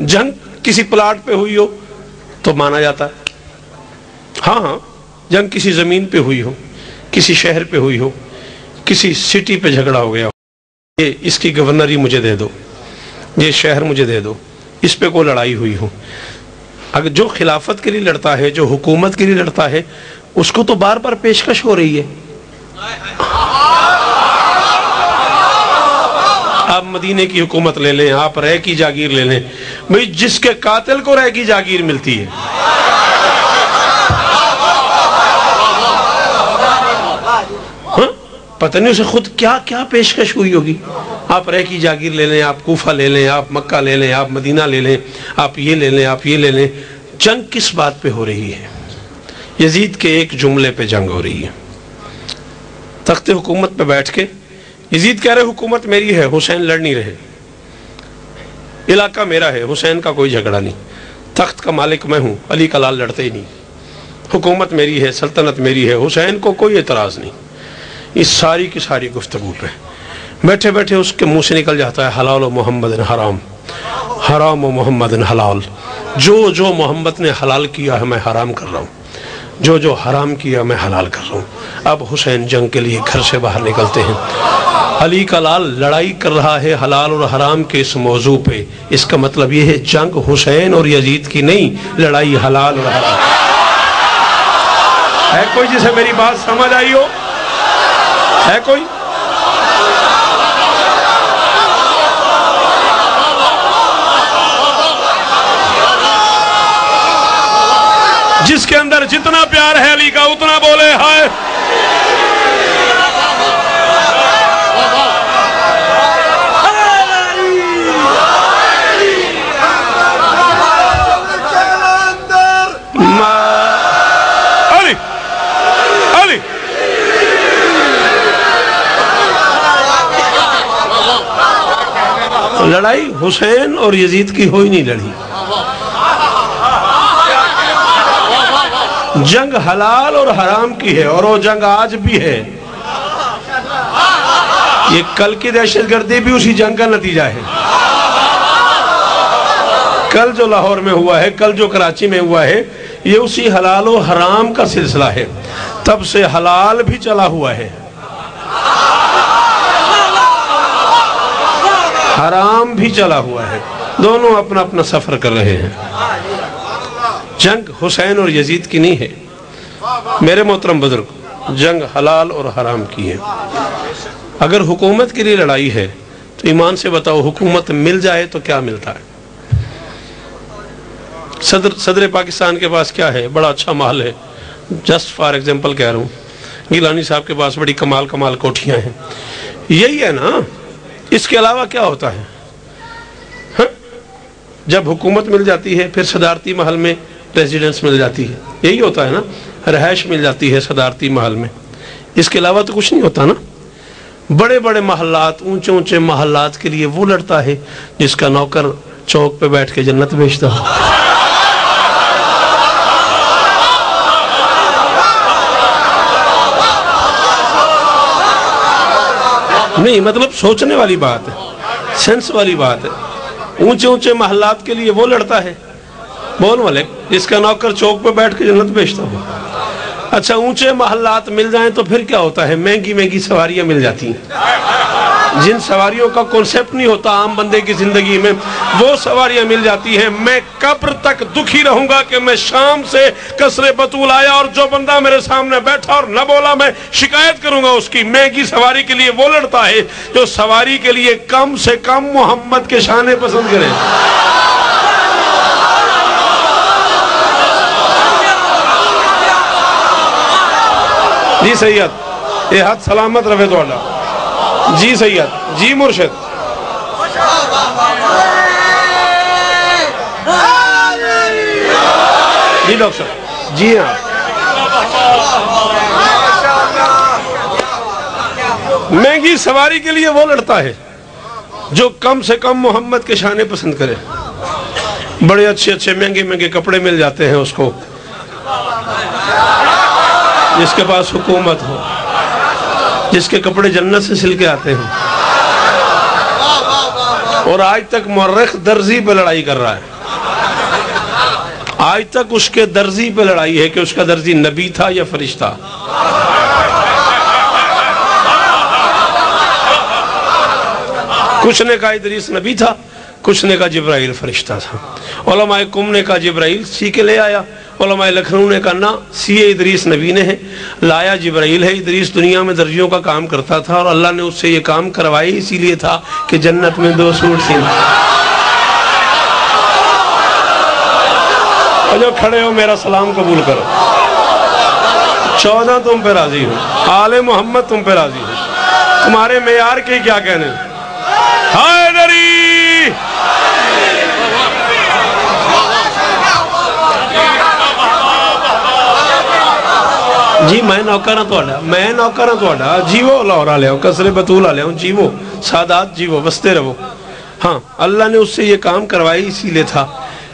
جنگ کسی پلاٹ پہ ہوئی ہو تو مانا جاتا ہے. ہاں جنگ کسی زمین پہ ہوئی ہو, کسی شہر پہ ہوئی ہو, کسی سٹی پہ جھگڑا ہو گیا ہو, یہ اس کی گورنری مجھے دے دو, یہ شہر مجھے دے دو, اس پہ کوئی لڑائی ہوئی ہو, اگر جو خلافت کے لیے لڑتا ہے, جو حکومت کے لیے لڑتا ہے, اس کو تو بار بار پیشکش ہو رہی ہے. آپ مدینے کی حکومت لے لیں, آپ رہ کی جاگیر لے لیں, بھئی جس کے قاتل کو رہ کی جاگیر ملتی ہے, پتہ نہیں اسے خود کیا کیا پیشکش ہوئی ہوگی. آپ رہ کی جاگیر لے لیں, آپ کوفہ لے لیں, آپ مکہ لے لیں, آپ مدینہ لے لیں, آپ یہ لے لیں, آپ یہ لے لیں. جنگ کس بات پہ ہو رہی ہے؟ یزید کے ایک جملے پہ جنگ ہو رہی ہے. تخت حکومت پہ بیٹھ کے یزید کہہ رہے حکومت میری ہے, حسین لڑ نہیں رہے, علاقہ میرا ہے, حسین کا کوئی جھگڑا نہیں, تخت کا مالک میں ہوں, علی کا لال لڑتے ہی نہیں, حکومت میری ہے, سلطنت میری ہے, حسین کو کوئی اعتراض نہیں. اس ساری کی ساری گفتگو پہ بیٹھے بیٹھے اس کے منہ سے نکل جاتا ہے حلال و محمد حرام, حرام و محمد حلال. جو جو محمد نے حلال کیا ہے میں حرام کر رہا ہوں, جو جو حرام کیا میں حلال کر رہا ہوں. اب حسین جنگ کے لیے گھر سے باہر نکلتے ہیں. علی کا لال لڑائی کر رہا ہے حلال اور حرام کے اس موضوع پہ. اس کا مطلب یہ ہے جنگ حسین اور یزید کی نہیں, لڑائی حلال اور حرام. ہے کوئی جسے میری بات سمجھ آئی ہو؟ ہے کوئی؟ جس کے اندر جتنا پیار ہے علی کا اتنا بولے ہائے. لڑائی حسین اور یزید کی ہوئی نہیں لڑی, جنگ حلال اور حرام کی ہے, اور وہ جنگ آج بھی ہے. یہ کل کی دہشت گردی بھی اسی جنگ کا نتیجہ ہے. کل جو لاہور میں ہوا ہے, کل جو کراچی میں ہوا ہے, یہ اسی حلال و حرام کا سلسلہ ہے. تب سے حلال بھی چلا ہوا ہے, حرام بھی چلا ہوا ہے, دونوں اپنا اپنا سفر کر رہے ہیں. جنگ حسین اور یزید کی نہیں ہے میرے محترم بزرگ, جنگ حلال اور حرام کی ہے. اگر حکومت کے لیے لڑائی ہے تو ایمان سے بتاؤ حکومت مل جائے تو کیا ملتا ہے؟ صدر پاکستان کے پاس کیا ہے؟ بڑا اچھا محل ہے, جسٹ فار ایگزامپل کہہ رہا ہوں. گیلانی صاحب کے پاس بڑی کمال کمال کوٹھیاں ہیں. یہی ہے نا, اس کے علاوہ کیا ہوتا ہے؟ جب حکومت مل جاتی ہے پھر صدارتی محل میں ریزیڈنس مل جاتی ہے, یہی ہوتا ہے نا, رہائش مل جاتی ہے صدارتی محل میں. اس کے علاوہ تو کچھ نہیں ہوتا نا. بڑے بڑے محلات, اونچے اونچے محلات کے لیے وہ لڑتا ہے جس کا نوکر چوک پہ بیٹھ کے جنت بیچتا ہو. نہیں مطلب سوچنے والی بات ہے, سینس والی بات ہے. اونچے اونچے محلات کے لیے وہ لڑتا ہے, بول والے, جس کا نوکر چوک پہ بیٹھ کے جنت بیچتا ہو. اچھا اونچے محلات مل جائیں تو پھر کیا ہوتا ہے؟ مہنگی مہنگی سواریاں مل جاتی ہیں, جن سواریوں کا کنسپٹ نہیں ہوتا عام بندے کی زندگی میں, وہ سواریاں مل جاتی ہیں. میں قبر تک دکھی رہوں گا کہ میں شام سے قصر بطول آیا اور جو بندہ میرے سامنے بیٹھا اور نہ بولا میں شکایت کروں گا اس کی. مہنگی سواری کے لیے وہ لڑتا ہے جو سواری کے لیے کم سے کم محمد کے شانے پسند کرے. جی سید, یہ ہاتھ سلامت رہے تو اللہ. جی سید, جی مرشد. جی ڈاکٹر صاحب, جی ہاں. مہنگی سواری کے لیے وہ لڑتا ہے جو کم سے کم محمد کے شانے پسند کرے. بڑے اچھے اچھے مہنگے مہنگے کپڑے مل جاتے ہیں اس کو, جس کے پاس حکومت ہو, جس کے کپڑے جنت سے سل کے آتے ہیں. اور آج تک مورخ درزی پہ لڑائی کر رہا ہے. آج تک اس کے درزی پہ لڑائی ہے کہ اس کا درزی نبی تھا یا فرشتہ. کچھ نے کہا ادریس نبی تھا، کچھ نے کہا جبرائیل فرشتہ تھا. علماء قم نے کہا جبرائیل سی کے لے آیا، علماء لکھنؤ نے کہا نہ، سیے ادریس نبی نے ہے، لایا جبرائیل ہے. ادریس دنیا میں درجیوں کا کام کرتا تھا اور اللہ نے اس سے یہ کام کروائی اسی لیے تھا کہ جنت میں 2 سوٹ سینا. اور جو کھڑے ہو میرا سلام قبول کرو. 14 تم پہ راضی ہوں، آل محمد تم پہ راضی ہوں، تمہارے معیار کے کیا کہنے. حیدری جی میں نوکر ہاں تہاڈا، میں نوکر ہاں تہاڈا. جیو لاہور والے ہو، کسرے بطول والے ہو، جیو سادات جیو، بستے رہو. ہاں اللہ نے اس سے یہ کام کروائی اسی لیے تھا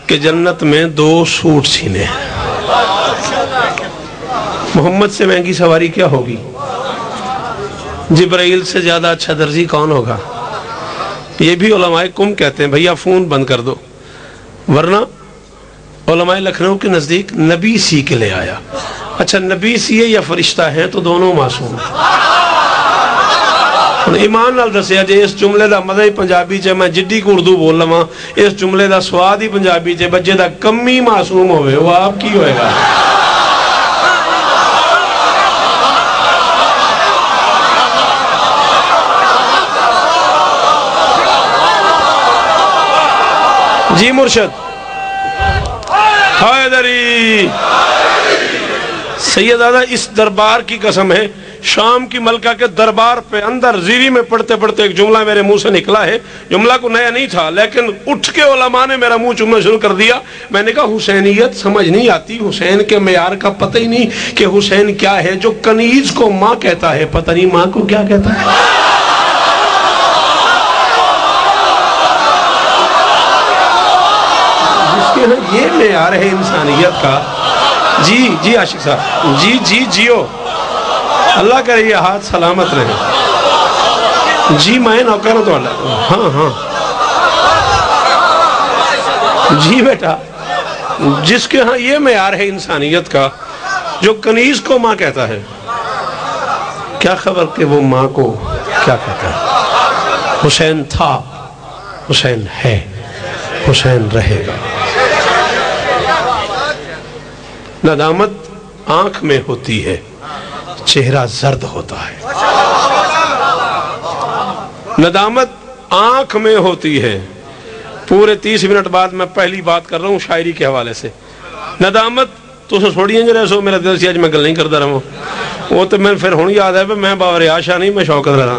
کہ جنت میں 2 سوٹ سینے. محمد سے مہنگی سواری کیا ہوگی؟ جبرائیل سے زیادہ اچھا درزی کون ہوگا؟ یہ بھی علماء قم کہتے ہیں بھیا فون بند کر دو، ورنہ علماء لکھنؤ کے نزدیک نبی سی کے لے آیا. اچھا نبی سیے یا فرشتہ ہیں تو دونوں معصوم. ایمان نال دسیا جے اس جملے دا مزہ ہی پنجابی چے، میں جڈی کو اردو بول لواں، اس جملے دا سواد ہی پنجابی چے، بچے دا کمی معصوم ہوئے، وہ آپ کی ہوئے گا؟ جی مرشد حیدری سیدادہ اس دربار کی قسم ہے، شام کی ملکہ کے دربار پہ اندر زیری میں پڑھتے پڑھتے ایک جملہ میرے منہ سے نکلا ہے. جملہ کو نیا نہیں تھا لیکن اٹھ کے علماء نے میرا منہ چومنا شروع کر دیا. میں نے کہا حسینیت سمجھ نہیں آتی، حسین کے معیار کا پتہ ہی نہیں کہ حسین کیا ہے. جو کنیز کو ماں کہتا ہے پتہ نہیں ماں کو کیا کہتا ہے. جس کے یہ معیار ہے انسانیت کا. جی جی عاشق صاحب جی جی جیو، اللہ کرے یہ ہاتھ سلامت رہے. جی میں نوکر ہوں تو اللہ. ہاں ہاں جی بیٹا، جس کے ہاں یہ معیار ہے انسانیت کا، جو کنیز کو ماں کہتا ہے، کیا خبر کہ وہ ماں کو کیا کہتا ہے. حسین تھا، حسین ہے، حسین رہے گا. ندامت آنکھ میں ہوتی ہے، چہرہ زرد ہوتا ہے. ندامت آنکھ میں ہوتی ہے. پورے 30 منٹ بعد میں پہلی بات کر رہا ہوں شاعری کے حوالے سے. ندامت تو چھوڑی ہیں جو میرا دل سی آج میں گل نہیں کرتا رہا. وہ تو میں پھر ہوں یاد ہے میں باور آشا نہیں، میں شوقت رہا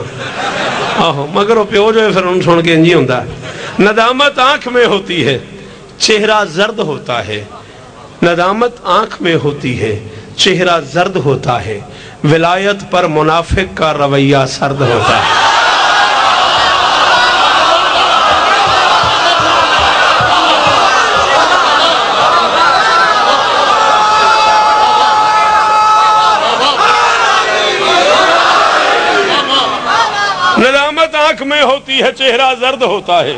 آہو، مگر وہ پیو جو ہے پھر ان سن کے انجی ہوتا ہے. ندامت آنکھ میں ہوتی ہے، چہرہ زرد ہوتا ہے. ندامت آنکھ میں ہوتی ہے، چہرہ زرد ہوتا ہے. ولایت پر منافق کا رویہ سرد ہوتا ہے. ندامت آنکھ میں ہوتی ہے، چہرہ زرد ہوتا ہے.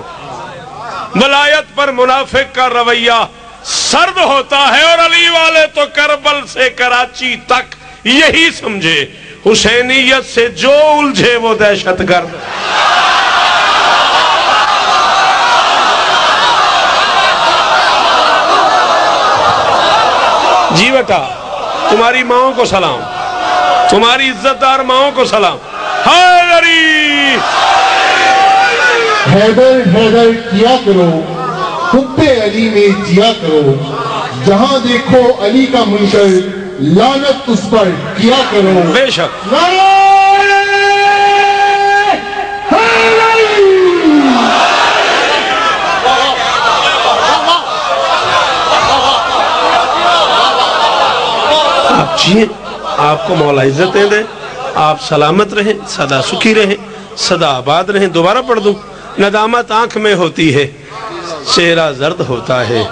ولایت پر منافق کا رویہ سرد ہوتا ہے. اور علی والے تو کربل سے کراچی تک یہی سمجھے، حسینیت سے جو الجھے وہ دہشت گرد. جی بیٹا، تمہاری ماؤں کو سلام، تمہاری عزت دار ماؤں کو سلام. حیدری حیدر حیدر کیا کرو، حب علی میں جیا کرو. جہاں دیکھو علی کا منکر، لعنت اس پر کیا کرو. بے شک آپ جیئے، آپ کو مولا عزتیں دیں، آپ سلامت رہیں، سدا سکھی رہیں، سدا آباد رہیں. دوبارہ پڑھ دوں. ندامت آنکھ میں ہوتی ہے، چہرہ زرد ہوتا ہے.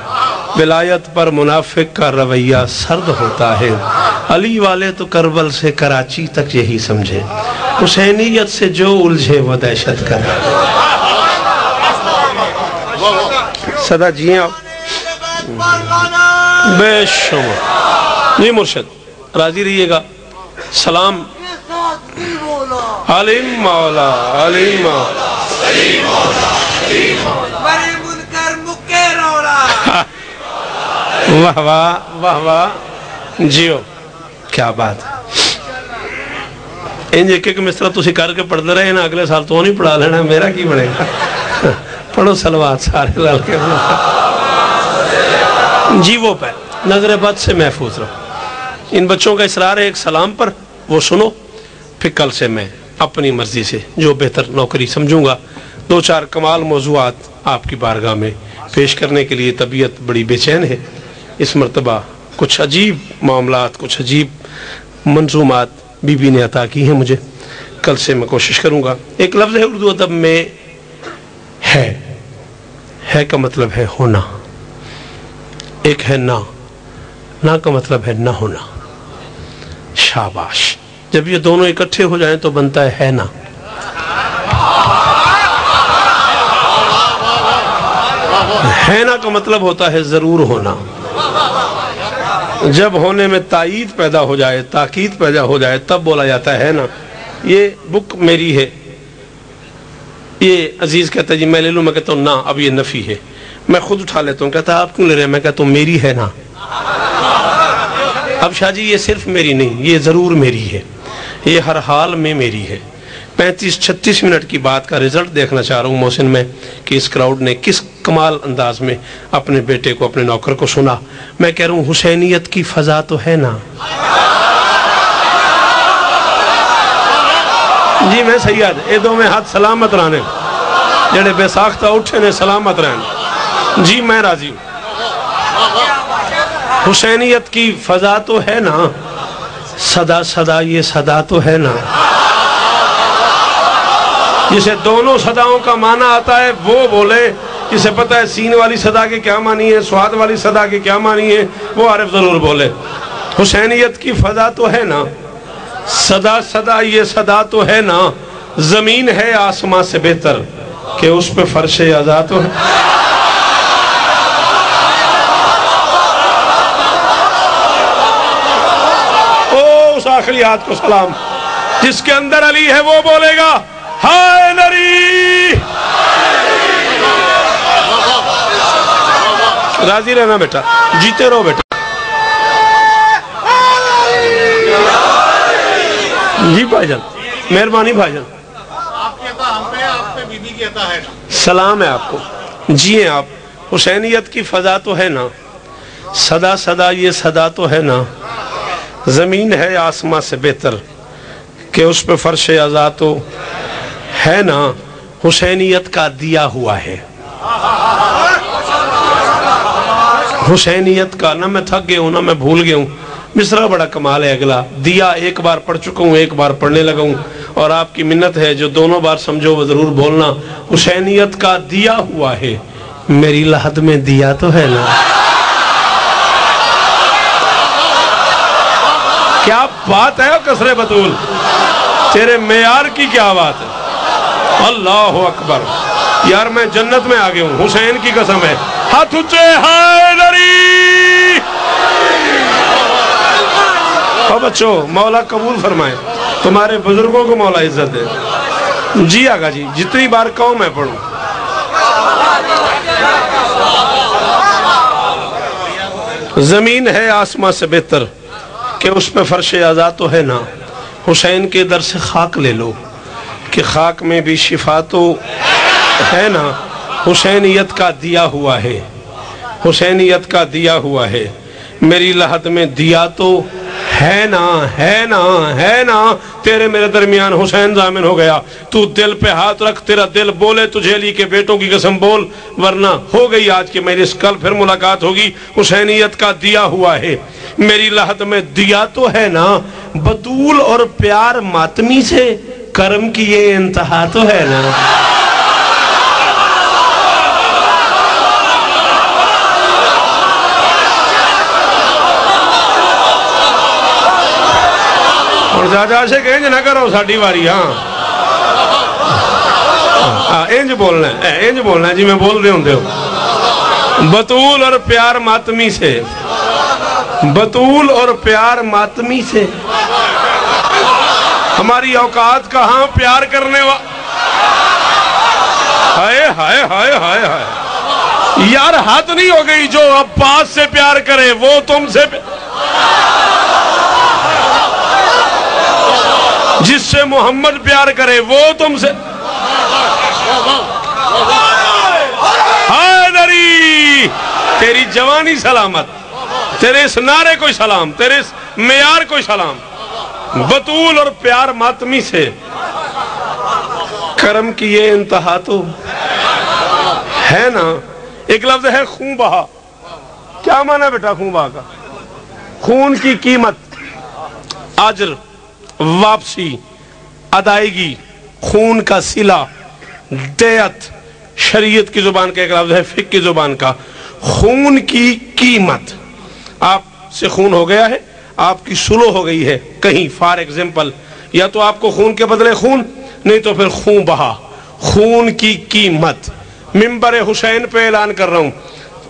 ولایت پر منافق کا رویہ سرد ہوتا ہے. علی والے تو کربل سے کراچی تک یہی سمجھے، حسینیت سے جو الجھے وہ دہشت گرد. سدا جیئے آپ. بے شمار. جی مرشد راضی رہیے گا. سلام علیم مولا علیم مولا واہ واہ واہ واہ جیو کیا بات ہے. انج ایک ایک مصرع تسی کر کے پڑھتے رہے نا اگلے سال تو نہیں پڑھا لینا میرا کی بنے گا. پڑھو صلوات سارے لال کے جی وہ پہ نظر بد سے محفوظ رہو. ان بچوں کا اصرار ہے ایک سلام پر وہ سنو پھر کل سے میں اپنی مرضی سے جو بہتر نوکری سمجھوں گا 2-4 کمال موضوعات آپ کی بارگاہ میں پیش کرنے کے لیے طبیعت بڑی بے چین ہے. اس مرتبہ کچھ عجیب معاملات کچھ عجیب منظومات بی بی نے عطا کی ہیں مجھے. کل سے میں کوشش کروں گا. ایک لفظ ہے اردو ادب میں ہے کا مطلب ہے ہونا. ایک ہے نا کا مطلب ہے نہ ہونا. شاباش. جب یہ دونوں اکٹھے ہو جائیں تو بنتا ہے نا. ہے نا کا مطلب ہوتا ہے ضرور ہونا. جب ہونے میں تائید پیدا ہو جائے تاکید پیدا ہو جائے تب بولا جاتا ہے نا. یہ بک میری ہے. یہ عزیز کہتا ہے جی میں لے لوں. میں کہتا ہوں نا اب یہ نفی ہے. میں خود اٹھا لیتا ہوں. کہتا ہے آپ کیوں لے رہے ہیں؟ میں کہتا ہوں میری ہے نا. اب شاہ جی یہ صرف میری نہیں یہ ضرور میری ہے. یہ ہر حال میں میری ہے. 35-36 منٹ کی بات کا رزلٹ دیکھنا چاہ رہا ہوں محسن میں کہ اس کراؤڈ نے کس کمال انداز میں اپنے بیٹے کو اپنے نوکر کو سنا. میں کہہ رہا ہوں حسینیت کی فضا تو ہے نا. جی میں سیاد اے دو میں ہاتھ سلامت رانے جڑے بے ساختہ اٹھے نے سلامت رہنے. جی میں راضی ہوں. حسینیت کی فضا تو ہے نا. صدا صدا یہ صدا تو ہے نا. جسے دونوں صداؤں کا معنی آتا ہے وہ بولے. جسے پتہ ہے سین والی صدا کے کیا معنی ہے سواد والی صدا کے کیا معنی ہے وہ عارف ضرور بولے. حسینیت کی فضا تو ہے نا. صدا صدا یہ صدا تو ہے نا. زمین ہے آسمان سے بہتر کہ اس پہ فرش عزا تو ہے. اس آخری ہاتھ کو سلام. جس کے اندر علی ہے وہ بولے گا ہائے نری. راضی رہنا بیٹا جیتے رہو بیٹا. جی بھائی جان مہربانی بھائی جان. سلام ہے آپ کو. جیئے آپ. حسینیت کی فضا تو ہے نا. صدا صدا یہ صدا تو ہے نا. زمین ہے آسمان سے بہتر کہ اس پہ فرش عزا تو ہے نا. حسینیت کا دیا ہوا ہے. حسینیت کا نہ میں تھک گیا ہوں نہ میں بھول گیا ہوں. مصرع بڑا کمال ہے. اگلا دیا ایک بار پڑھ چکا ہوں ایک بار پڑھنے لگا ہوں اور آپ کی منت ہے جو دونوں بار سمجھو وہ ضرور بولنا. حسینیت کا دیا ہوا ہے میری لحد میں دیا تو ہے نا. کیا بات ہے قصر بطول. تیرے معیار کی کیا بات ہے. اللہ اکبر. یار میں جنت میں آگے ہوں. حسین کی قسم ہے. ہاتھ اونچے ہائے نری. اور بچوں مولا قبول فرمائے. تمہارے بزرگوں کو مولا عزت دے. جی آقا جی جتنی بار کہوں میں پڑھوں. زمین ہے آسمان سے بہتر کہ اس پہ فرش عزا تو ہے نا. حسین کے در سے خاک لے لو کہ خاک میں بھی شفا تو ہے نا. حسینیت کا دیا ہوا ہے. حسینیت کا دیا ہوا ہے میری لحد میں دیا تو ہے نا ہے نا ہے نا. تیرے میرے درمیان حسین ضامن ہو گیا. تو دل پہ ہاتھ رکھ. تیرا دل بولے تجھے علی کے بیٹوں کی قسم بول ورنہ ہو گئی آج کی مجلس. کل پھر ملاقات ہوگی. حسینیت کا دیا ہوا ہے میری لحد میں دیا تو ہے نا. بطول اور پیار ماتمی سے کرم کی یہ انتہا تو ہے نا. اور زیادہ سے کہ انج نہ کرو ساڑھی واری. ہاں انج بولنا ہے انج بولنا ہے. جی میں بول رہے ہوں بطول اور پیار ماتمی سے، بطول اور پیار ماتمی سے، ہماری اوقات کہاں پیار کرنے ہائے ہائے ہائے ہائے ہائے، یار حد نہیں ہو گئی؟ جو عباس سے پیار کرے وہ تم سے جس سے محمد پیار کرے وہ تم سے، حیدری تیری جوانی سلامت، تیرے اس نعرے کو سلام، تیرے اس معیار کو سلام، بطول اور پیار ماتمی سے۔ کرم کی یہ انتہا تو ہے نا۔ ایک لفظ ہے خون بہا، کیا معنی بیٹا خون بہا کا؟ خون کی قیمت، اجر، واپسی، ادائیگی، خون کا صلہ، دیت، شریعت کی زبان کا ایک لفظ ہے، فقہ کی زبان کا۔ خون کی قیمت، آپ سے خون ہو گیا ہے، آپ کی سلو ہو گئی ہے کہیں، فار ایگزامپل، یا تو آپ کو خون کے بدلے خون، نہیں تو پھر خون بہا۔ خون کی قیمت، منبر حسین پہ اعلان کر رہا ہوں،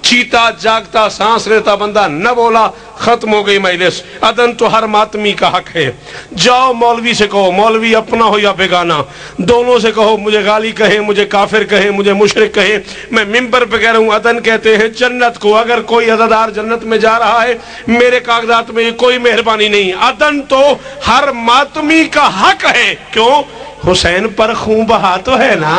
چیتا جاگتا سانس لیتا بندہ نہ بولا، ختم ہو گئی مجلس۔ اذن تو ہر ماتمی کا حق ہے۔ جاؤ مولوی سے کہو، مولوی اپنا ہو یا بیگانہ، دونوں سے کہو، مجھے غالی کہیں، مجھے کافر کہیں، مجھے مشرک کہیں، میں منبر پہ کہہ رہا ہوں، اذن کہتے ہیں جنت کو۔ اگر کوئی عزادار جنت میں جا رہا ہے، میرے کاغذات میں کوئی مہربانی نہیں، اذن تو ہر ماتمی کا حق ہے۔ کیوں؟ حسین پر خون بہا تو ہے نا۔